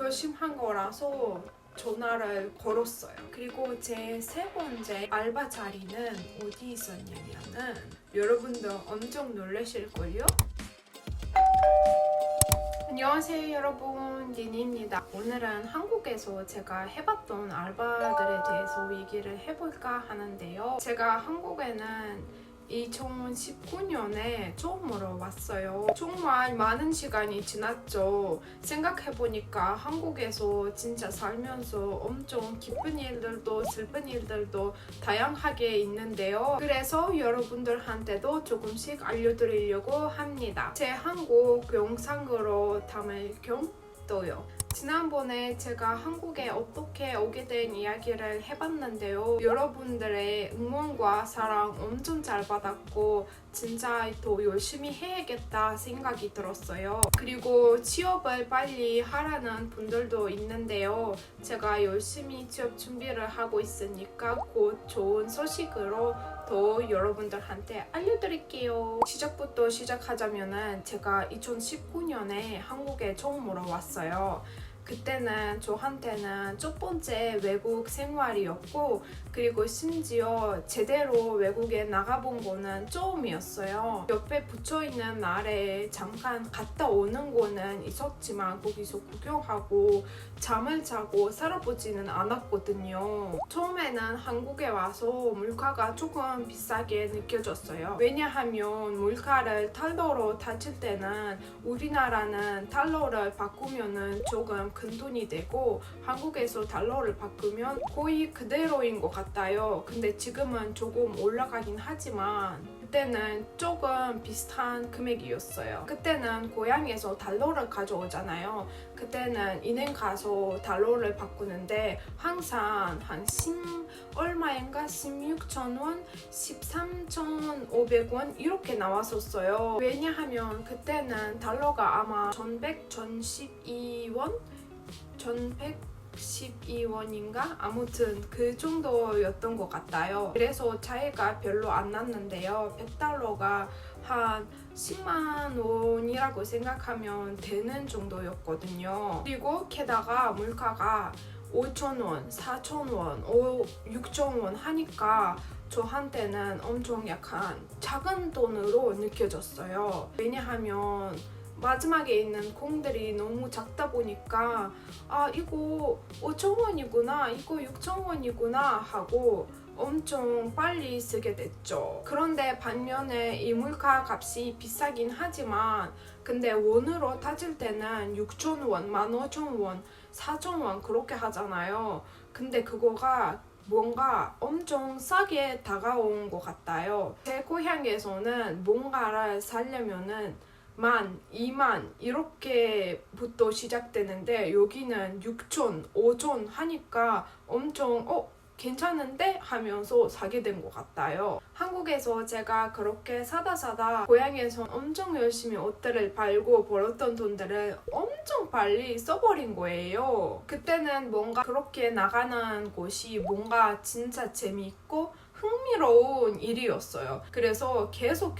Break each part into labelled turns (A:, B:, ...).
A: 결심한 거라서 전화를 걸었어요. 그리고 제 세 번째 알바 자리는 어디 있었냐면은 여러분도 엄청 놀라실걸요? 안녕하세요 여러분, 니니입니다. 오늘은 한국에서 제가 해봤던 알바들에 대해서 얘기를 해볼까 하는데요. 제가 한국에는 2019년에 처음으로 왔어요. 정말 많은 시간이 지났죠. 생각해보니까 한국에서 진짜 살면서 엄청 기쁜 일들도 슬픈 일들도 다양하게 있는데요. 그래서 여러분들한테도 조금씩 알려드리려고 합니다. 제 한국 영상으로 담을 겸 또요. 지난번에 제가 한국에 어떻게 오게 된 이야기를 해봤는데요. 여러분들의 응원과 사랑 엄청 잘 받았고 진짜 더 열심히 해야겠다 생각이 들었어요. 그리고 취업을 빨리 하라는 분들도 있는데요. 제가 열심히 취업 준비를 하고 있으니까 곧 좋은 소식으로 더 여러분들한테 알려드릴게요. 시작부터 시작하자면은 제가 2019년에 한국에 처음으로 왔어요. 그때는 저한테는 첫 번째 외국 생활이었고, 그리고 심지어 제대로 외국에 나가본 거는 처음이었어요. 옆에 붙여있는 나라에 잠깐 갔다 오는 거는 있었지만 거기서 구경하고 잠을 자고 살아보지는 않았거든요. 처음에는 한국에 와서 물가가 조금 비싸게 느껴졌어요. 왜냐하면 물가를 달러로 따질 때는 우리나라는 달러를 바꾸면은 조금 큰 돈이 되고 한국에서 달러를 바꾸면 거의 그대로인 것 같아요. 근데 지금은 조금 올라가긴 하지만 그때는 조금 비슷한 금액이었어요. 그때는 고향에서 달러를 가져오잖아요. 그때는 은행 가서 달러를 바꾸는데 항상 한 10 얼마인가 16,000원, 13,500원 이렇게 나왔었어요. 왜냐하면 그때는 달러가 아마 1100, 1012원? 1112원인가? 아무튼 그 정도였던 것 같아요. 그래서 차이가 별로 안 났는데요. 100달러가 한 10만 원이라고 생각하면 되는 정도였거든요. 그리고 게다가 물가가 5,000원, 4,000원, 6,000원 하니까 저한테는 엄청 약간 작은 돈으로 느껴졌어요. 왜냐하면 마지막에 있는 공들이 너무 작다 보니까 이거 5,000원이구나, 이거 6,000원이구나 하고 엄청 빨리 쓰게 됐죠. 그런데 반면에 이 물가 값이 비싸긴 하지만 근데 원으로 따질 때는 6,000원, 15,000원, 4,000원 그렇게 하잖아요. 근데 그거가 뭔가 엄청 싸게 다가온 것 같아요. 제 고향에서는 뭔가를 사려면은 10,000, 20,000 이렇게부터 시작되는데 여기는 6,000, 5,000 하니까 엄청 괜찮은데? 하면서 사게 된 것 같아요. 한국에서 제가 그렇게 사다 고향에서 엄청 열심히 옷들을 팔고 벌었던 돈들을 엄청 빨리 써버린 거예요. 그때는 뭔가 그렇게 나가는 곳이 뭔가 진짜 재미있고 흥미로운 일이었어요. 그래서 계속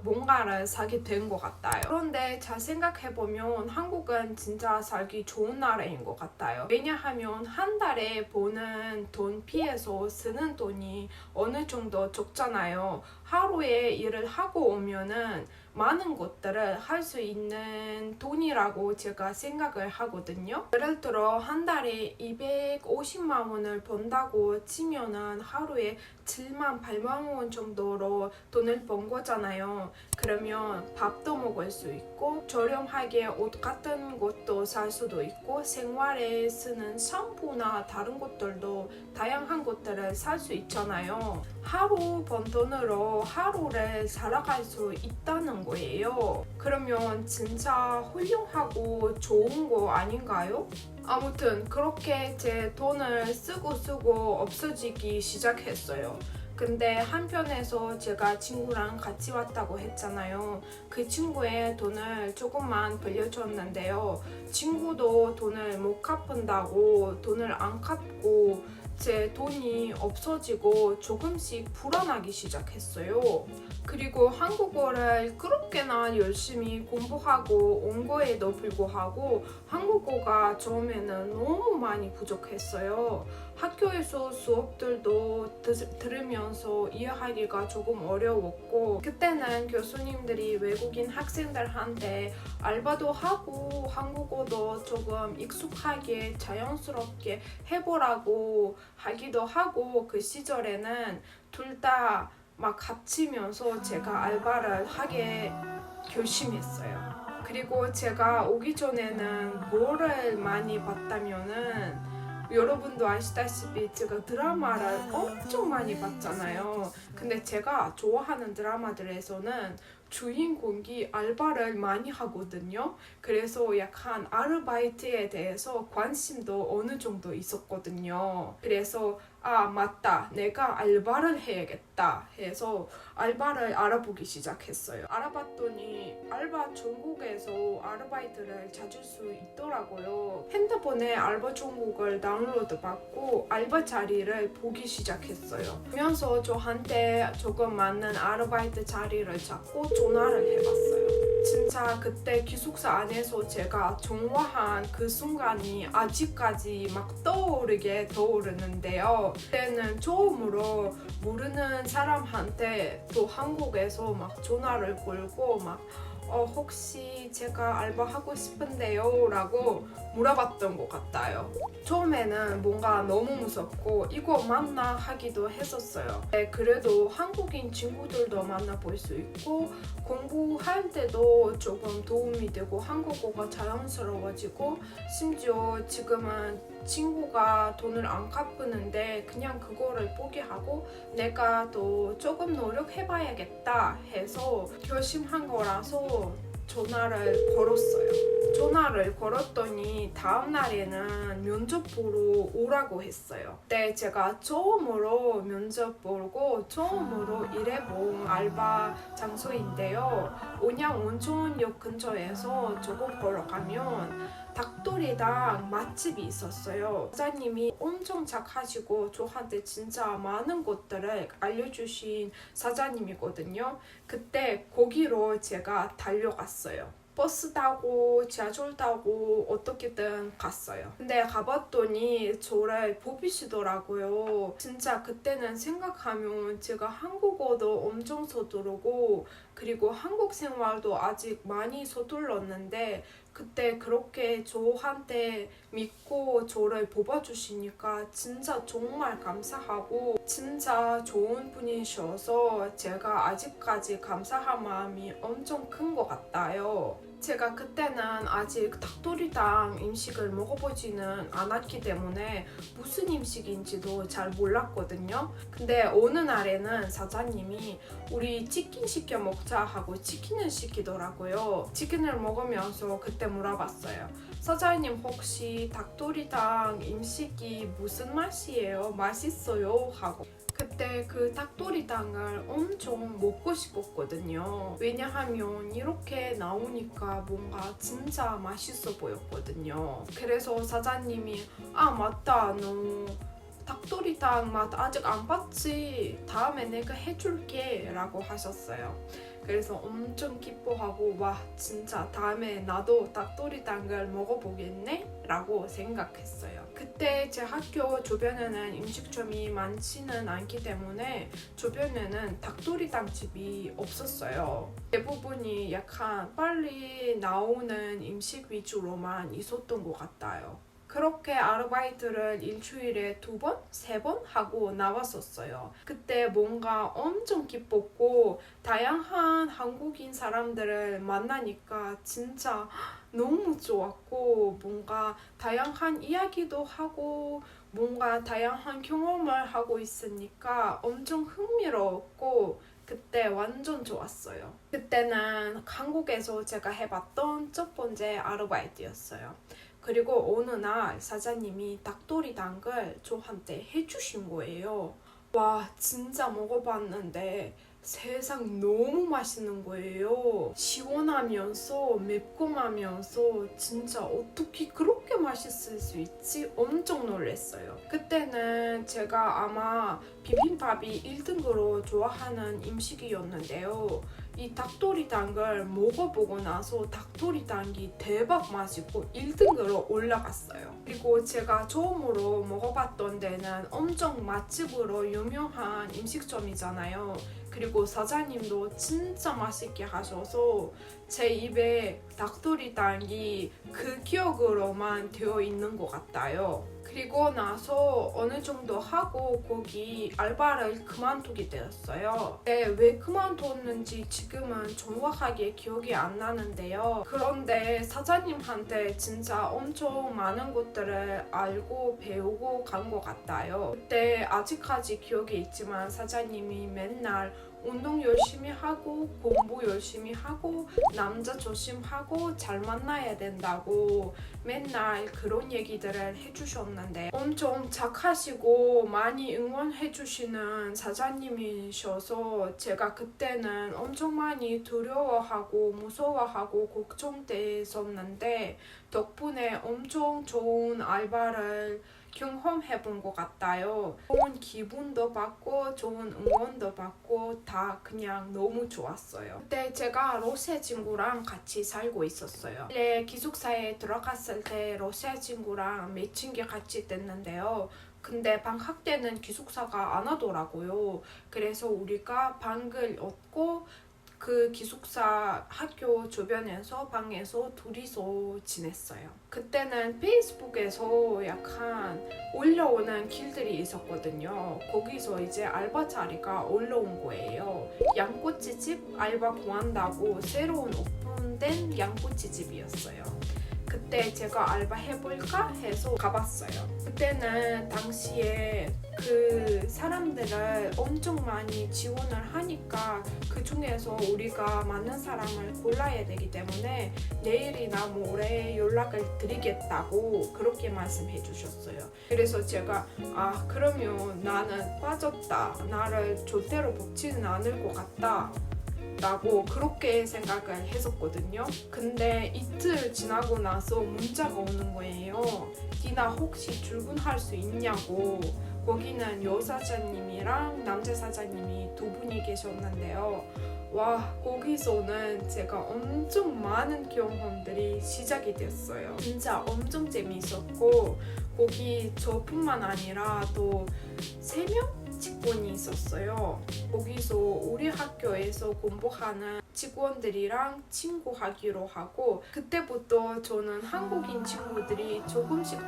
A: 뭔가를 사게 된 것 같아요. 그런데 잘 생각해보면 한국은 진짜 살기 좋은 나라인 것 같아요. 왜냐하면 한 달에 버는 돈 비해서 쓰는 돈이 어느 정도 적잖아요. 하루에 일을 하고 오면은 많은 것들을 할 수 있는 돈이라고 제가 생각을 하거든요. 예를 들어 한 달에 250만 원을 번다고 치면은 하루에 7만, 8만 원 정도로 돈을 번 거잖아요. 그러면 밥도 먹을 수 있고 저렴하게 옷 같은 것도 살 수도 있고 생활에 쓰는 샴푸나 다른 것들도 다양한 것들을 살 수 있잖아요. 하루 번 돈으로 하루를 살아갈 수 있다는 거예요. 그러면 진짜 훌륭하고 좋은 거 아닌가요? 아무튼 그렇게 제 돈을 쓰고 없어지기 시작했어요. 근데 한편에서 제가 친구랑 같이 왔다고 했잖아요. 그 친구의 돈을 조금만 빌려줬는데요. 친구도 돈을 못 갚은다고 돈을 안 갚고 제 돈이 없어지고 조금씩 불안하기 시작했어요. 그리고 한국어를 그렇게나 열심히 공부하고 온 거에도 불구하고 한국어가 처음에는 너무 많이 부족했어요. 학교에서 수업들도 들으면서 이해하기가 조금 어려웠고, 그때는 교수님들이 외국인 학생들한테 알바도 하고 한국어도 조금 익숙하게 자연스럽게 해보라고 하기도 하고, 그 시절에는 둘 다 막 합치면서 제가 알바를 하게 결심했어요. 그리고 제가 오기 전에는 뭐를 많이 봤다면은, 여러분도 아시다시피 제가 드라마를 엄청 많이 봤잖아요. 근데 제가 좋아하는 드라마들에서는 주인공이 알바를 많이 하거든요. 그래서 약간 아르바이트에 대해서 관심도 어느 정도 있었거든요. 그래서 맞다, 내가 알바를 해야겠다 해서 알바를 알아보기 시작했어요. 알아봤더니 알바 중국에서 아르바이트를 찾을 수 있더라고요. 핸드폰에 알바 중국을 다운로드 받고 알바 자리를 보기 시작했어요. 그러면서 저한테 조금 맞는 아르바이트 자리를 찾고 전화를 해봤어요. 진짜 그때 기숙사 안에서 제가 전화한 그 순간이 아직까지 막 떠오르는데요. 그때는 처음으로 모르는 사람한테 또 한국에서 막 전화를 걸고 막 혹시 제가 알바하고 싶은데요? 라고 물어봤던 것 같아요. 처음에는 뭔가 너무 무섭고 이거 맞나 하기도 했었어요. 그래도 한국인 친구들도 만나볼 수 있고 공부할 때도 조금 도움이 되고 한국어가 자연스러워지고, 심지어 지금은 친구가 돈을 안 갚는데 그냥 그거를 포기하고 내가 또 조금 노력해봐야겠다 해서 결심한 거라서 전화를 걸었어요. 전화를 걸었더니 다음 날에는 면접 보러 오라고 했어요. 그때 제가 처음으로 면접 보고 처음으로 일해본 알바 장소인데요. 온양 온천역 근처에서 조금 걸어가면 닭도리당 맛집이 있었어요. 사장님이 엄청 착하시고 저한테 진짜 많은 것들을 알려주신 사장님이거든요. 그때 거기로 제가 달려갔어요. 버스 타고 지하철 타고 어떻게든 갔어요. 근데 가봤더니 저를 뽑으시더라고요. 진짜 그때는 생각하면 제가 한국어도 엄청 서투르고 그리고 한국 생활도 아직 많이 서툴렀는데, 그때 그렇게 저한테 믿고 저를 뽑아주시니까 진짜 정말 감사하고 진짜 좋은 분이셔서 제가 아직까지 감사한 마음이 엄청 큰 것 같아요. 제가 그때는 아직 닭도리탕 음식을 먹어보지는 않았기 때문에 무슨 음식인지도 잘 몰랐거든요. 근데 어느 날에는 사장님이 우리 치킨 시켜 먹자 하고 치킨을 시키더라고요. 치킨을 먹으면서 그때 물어봤어요. 사장님 혹시 닭도리탕 음식이 무슨 맛이에요? 맛있어요? 하고. 그때 그 닭도리탕을 엄청 먹고 싶었거든요. 왜냐하면 이렇게 나오니까 뭔가 진짜 맛있어 보였거든요. 그래서 사장님이 맞다, 너 닭도리탕 맛 아직 안 봤지? 다음에 내가 해줄게 라고 하셨어요. 그래서 엄청 기뻐하고 진짜 다음에 나도 닭도리탕을 먹어보겠네? 라고 생각했어요. 그때 제 학교 주변에는 음식점이 많지는 않기 때문에 주변에는 닭도리탕 집이 없었어요. 대부분이 약간 빨리 나오는 음식 위주로만 있었던 것 같아요. 그렇게 아르바이트를 일주일에 2번, 3번 하고 나왔었어요. 그때 뭔가 엄청 기뻤고 다양한 한국인 사람들을 만나니까 진짜 너무 좋았고, 뭔가 다양한 이야기도 하고 뭔가 다양한 경험을 하고 있으니까 엄청 흥미로웠고 그때 완전 좋았어요. 그때는 한국에서 제가 해봤던 첫 번째 아르바이트였어요. 그리고 어느 날 사장님이 닭도리탕을 저한테 해주신 거예요. 진짜 먹어봤는데 세상 너무 맛있는 거예요. 시원하면서 매콤하면서 진짜 어떻게 그렇게 맛있을 수 있지? 엄청 놀랐어요. 그때는 제가 아마 비빔밥이 1등으로 좋아하는 음식이었는데요. 이 닭도리탕을 먹어보고 나서 닭도리탕이 대박 맛있고 1등으로 올라갔어요. 그리고 제가 처음으로 먹어봤던 데는 엄청 맛집으로 유명한 음식점이잖아요. 그리고 사장님도 진짜 맛있게 하셔서 제 입에 닭도리탕이 그 기억으로만 되어 있는 것 같아요. 그리고 나서 어느 정도 하고 거기 알바를 그만두게 되었어요. 왜 그만뒀는지 지금은 정확하게 기억이 안 나는데요. 그런데 사장님한테 진짜 엄청 많은 것들을 알고 배우고 간 것 같아요. 그때 아직까지 기억이 있지만 사장님이 맨날 운동 열심히 하고 공부 열심히 하고 남자 조심하고 잘 만나야 된다고 맨날 그런 얘기들을 해주셨는데 엄청 착하시고 많이 응원해주시는 사장님이셔서 제가 그때는 엄청 많이 두려워하고 무서워하고 걱정됐었는데 덕분에 엄청 좋은 알바를 경험해본 것 같아요. 좋은 기분도 받고 좋은 응원도 받고 다 그냥 너무 좋았어요. 그때 제가 러시아 친구랑 같이 살고 있었어요. 원래 기숙사에 들어갔을 때 러시아 친구랑 매칭이 같이 됐는데요. 근데 방학 때는 기숙사가 안 하더라고요. 그래서 우리가 방을 얻고 그 기숙사 학교 주변에서 방에서 둘이서 지냈어요. 그때는 페이스북에서 약간 올라오는 길들이 있었거든요. 거기서 이제 알바 자리가 올라온 거예요. 양꼬치집 알바 구한다고 새로운 오픈된 양꼬치집이었어요. 그때 제가 알바 해볼까 해서 가봤어요. 그때는 당시에 그 사람들을 엄청 많이 지원을 하니까 그 중에서 우리가 맞는 사람을 골라야 되기 때문에 내일이나 모레 연락을 드리겠다고 그렇게 말씀해 주셨어요. 그래서 제가 그러면 나는 빠졌다. 나를 절대로 뽑지는 않을 것 같다. 라고 그렇게 생각을 했었거든요. 근데 이틀 지나고 나서 문자가 오는 거예요. 디나 혹시 출근할 수 있냐고. 거기는 여사장님이랑 남자 사장님이 두 분이 계셨는데요. 와, 거기서는 제가 엄청 많은 경험들이 시작이 됐어요. 진짜 엄청 재미있었고 거기 저뿐만 아니라 또 3명? 직원이 있었어요. 거기서 우리 학교에서 공부하는 직원들이랑 친구하기로 하고 그때부터 저는 한국인 친구들이 조금씩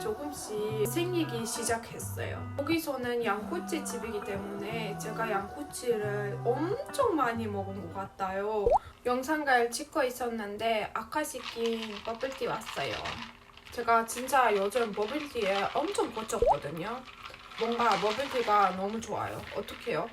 A: 생기기 시작했어요. 거기서는 양꼬치 집이기 때문에 제가 양꼬치를 엄청 많이 먹은 것 같아요. 영상을 찍고 있었는데 아까 시킨 버블티 왔어요. 제가 진짜 요즘 버블티에 엄청 꽂혔거든요. 뭔가 버블티가 너무 좋아요. 어떡해요?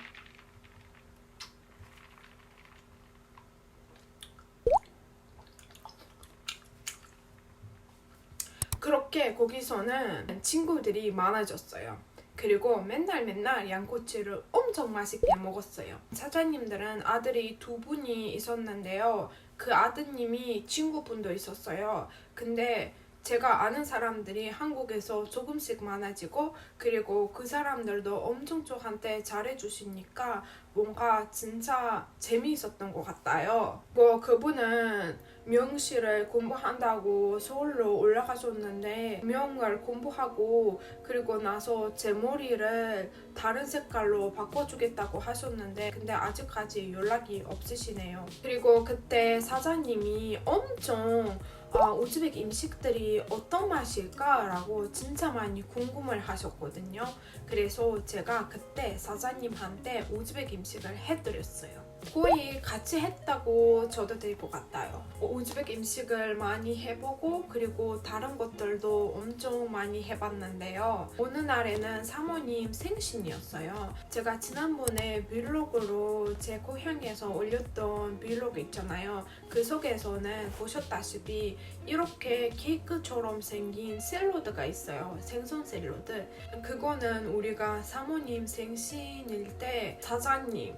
A: 그렇게 거기서는 친구들이 많아졌어요. 그리고 맨날 양꼬치를 엄청 맛있게 먹었어요. 사장님들은 아들이 2분이 있었는데요. 그 아드님이 친구분도 있었어요. 근데 제가 아는 사람들이 한국에서 조금씩 많아지고 그리고 그 사람들도 엄청 저한테 잘해주시니까 뭔가 진짜 재미있었던 것 같아요. 그분은 명시를 공부한다고 서울로 올라가셨는데 명을 공부하고 그리고 나서 제 머리를 다른 색깔로 바꿔주겠다고 하셨는데 근데 아직까지 연락이 없으시네요. 그리고 그때 사장님이 엄청 우즈벡 음식들이 어떤 맛일까? 라고 진짜 많이 궁금을 하셨거든요. 그래서 제가 그때 사장님한테 우즈벡 음식을 해드렸어요. 거의 같이 했다고 줘도 될 것 같아요. 우즈벡 음식을 많이 해보고 그리고 다른 것들도 엄청 많이 해봤는데요. 어느 날에는 사모님 생신이었어요. 제가 지난번에 브이로그로 제 고향에서 올렸던 브이로그 있잖아요. 그 속에서는 보셨다시피 이렇게 케이크처럼 생긴 샐러드가 있어요. 생선 샐러드. 그거는 우리가 사모님 생신일 때 사장님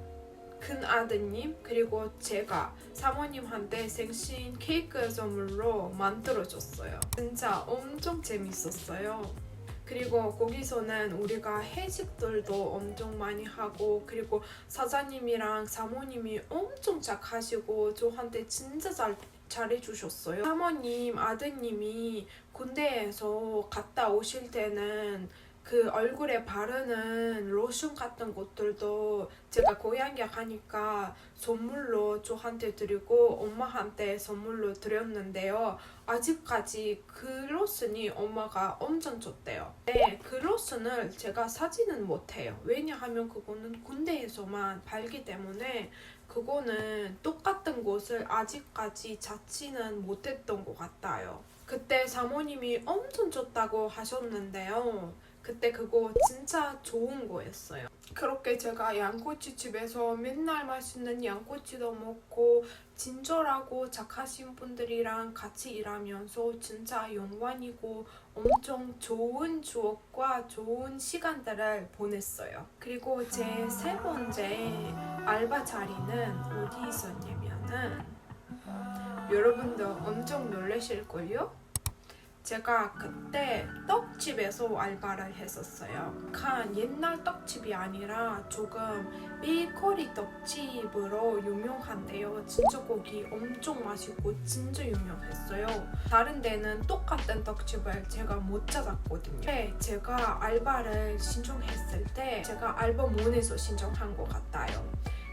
A: 큰 아드님 그리고 제가 사모님한테 생신 케이크 선물로 만들어줬어요. 진짜 엄청 재밌었어요. 그리고 거기서는 우리가 회식들도 엄청 많이 하고, 그리고 사장님이랑 사모님이 엄청 착하시고 저한테 진짜 잘해주셨어요. 사모님 아드님이 군대에서 갔다 오실 때는 그 얼굴에 바르는 로션 같은 것들도 제가 고향에 가니까 선물로 저한테 드리고 엄마한테 선물로 드렸는데요. 아직까지 그 로션이 엄마가 엄청 줬대요. 네, 그 로션을 제가 사지는 못해요. 왜냐하면 그거는 군대에서만 팔기 때문에 그거는 똑같은 곳을 아직까지 찾지는 못했던 것 같아요. 그때 사모님이 엄청 줬다고 하셨는데요. 그때 그거 진짜 좋은 거였어요. 그렇게 제가 양꼬치 집에서 맨날 맛있는 양꼬치도 먹고 친절하고 착하신 분들이랑 같이 일하면서 진짜 영광이고 엄청 좋은 추억과 좋은 시간들을 보냈어요. 그리고 제 세 번째 알바 자리는 어디 있었냐면은, 여러분도 엄청 놀라실걸요? 제가 그때 떡집에서 알바를 했었어요. 옛날 떡집이 아니라 조금 베이커리 떡집으로 유명한데요. 진짜 거기 엄청 맛있고 진짜 유명했어요. 다른 데는 똑같은 떡집을 제가 못 찾았거든요. 근데 제가 알바를 신청했을 때 제가 알바몬에서 신청한 것 같아요.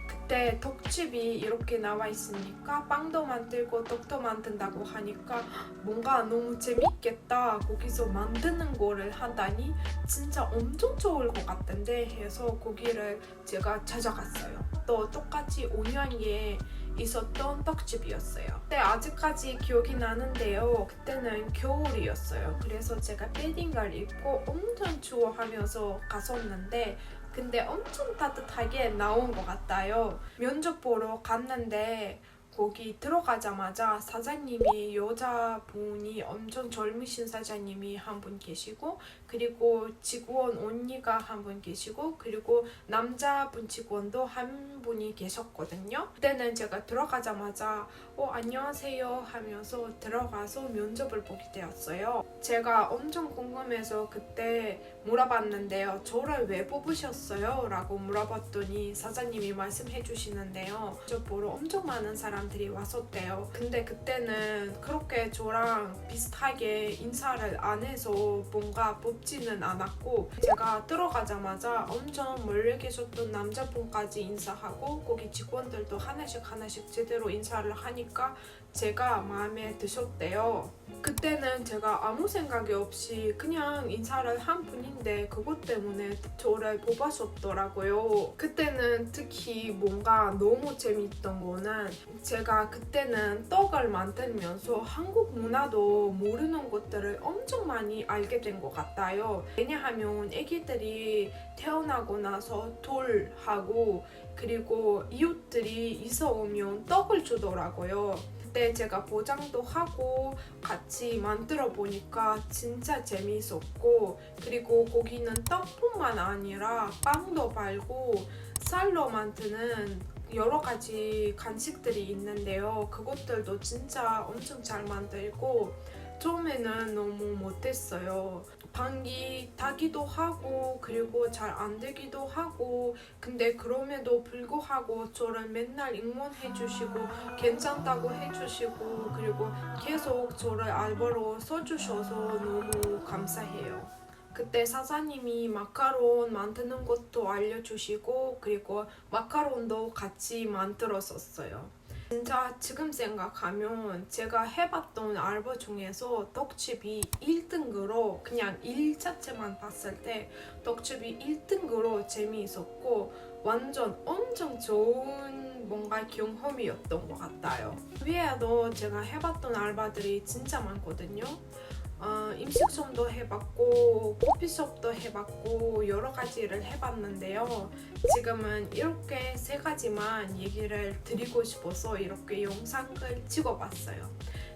A: 그때 떡집이 이렇게 나와 있으니까 빵도 만들고 떡도 만든다고 하니까 뭔가 너무 재밌겠다, 거기서 만드는 거를 하다니 진짜 엄청 좋을 것 같은데 해서 거기를 제가 찾아갔어요. 또 똑같이 온양에 있었던 떡집이었어요. 그때 아직까지 기억이 나는데요. 그때는 겨울이었어요. 그래서 제가 패딩을 입고 엄청 추워하면서 갔었는데 근데 엄청 따뜻하게 나온 것 같아요. 면접 보러 갔는데 거기 들어가자마자 사장님이, 여자분이 엄청 젊으신 사장님이 한 분 계시고, 그리고 직원 언니가 한 분 계시고, 그리고 남자분 직원도 한 분이 계셨거든요. 그때는 제가 들어가자마자 안녕하세요 하면서 들어가서 면접을 보게 되었어요. 제가 엄청 궁금해서 그때 물어봤는데요. 저를 왜 뽑으셨어요? 라고 물어봤더니 사장님이 말씀해 주시는데요. 저 보러 엄청 많은 사람들이 왔었대요. 근데 그때는 그렇게 저랑 비슷하게 인사를 안 해서 뭔가 뽑지는 않았고, 제가 들어가자마자 엄청 멀리 계셨던 남자분까지 인사하고 거기 직원들도 하나씩 제대로 인사를 하니까 제가 마음에 드셨대요. 그때는 제가 아무 생각이 없이 그냥 인사를 한 분인데 그것 때문에 저를 뽑아줬더라고요. 그때는 특히 뭔가 너무 재밌던 거는, 제가 그때는 떡을 만들면서 한국 문화도 모르는 것들을 엄청 많이 알게 된 것 같아요. 왜냐하면 애기들이 태어나고 나서 돌하고 그리고 이웃들이 이사 오면 떡을 주더라고요. 그때 제가 포장도 하고 같이 만들어 보니까 진짜 재미있었고, 그리고 거기는 떡뿐만 아니라 빵도 팔고 쌀로 만드는 여러 가지 간식들이 있는데요. 그것들도 진짜 엄청 잘 만들고 처음에는 너무 못했어요. 방이 타기도 하고 그리고 잘 안 되기도 하고, 근데 그럼에도 불구하고 저를 맨날 응원해 주시고 괜찮다고 해주시고 그리고 계속 저를 알바로 써주셔서 너무 감사해요. 그때 사장님이 마카롱 만드는 것도 알려주시고 그리고 마카롱도 같이 만들었었어요. 진짜 지금 생각하면 제가 해봤던 알바 중에서 떡집이 1등으로, 그냥 일 자체만 봤을 때 떡집이 1등으로 재미있었고 완전 엄청 좋은 뭔가 경험이었던 것 같아요. 위에도 제가 해봤던 알바들이 진짜 많거든요. 음식점도 해봤고 커피숍도 해봤고 여러 가지를 해봤는데요. 지금은 이렇게 세 가지만 얘기를 드리고 싶어서 이렇게 영상을 찍어봤어요.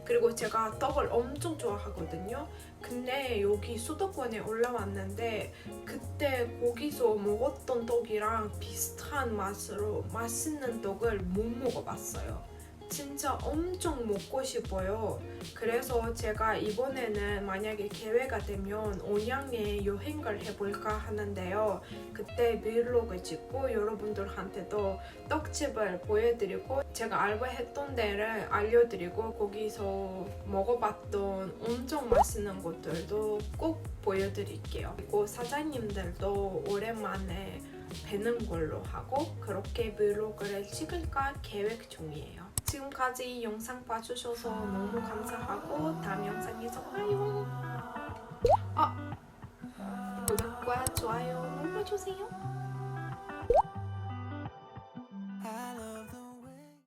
A: 그리고 제가 떡을 엄청 좋아하거든요. 근데 여기 수도권에 올라왔는데 그때 거기서 먹었던 떡이랑 비슷한 맛으로 맛있는 떡을 못 먹어봤어요. 진짜 엄청 먹고 싶어요. 그래서 제가 이번에는 만약에 기회가 되면 온양에 여행을 해볼까 하는데요. 그때 브이로그 찍고 여러분들한테도 떡집을 보여드리고 제가 알바했던 데를 알려드리고 거기서 먹어봤던 엄청 맛있는 곳들도 꼭 보여드릴게요. 그리고 사장님들도 오랜만에 뵈는 걸로 하고 그렇게 브이로그를 찍을까 계획 중이에요. 지금까지 영상 봐주셔서 너무 감사하고 다음 영상에서 봐요. 구독과 좋아요 눌러주세요.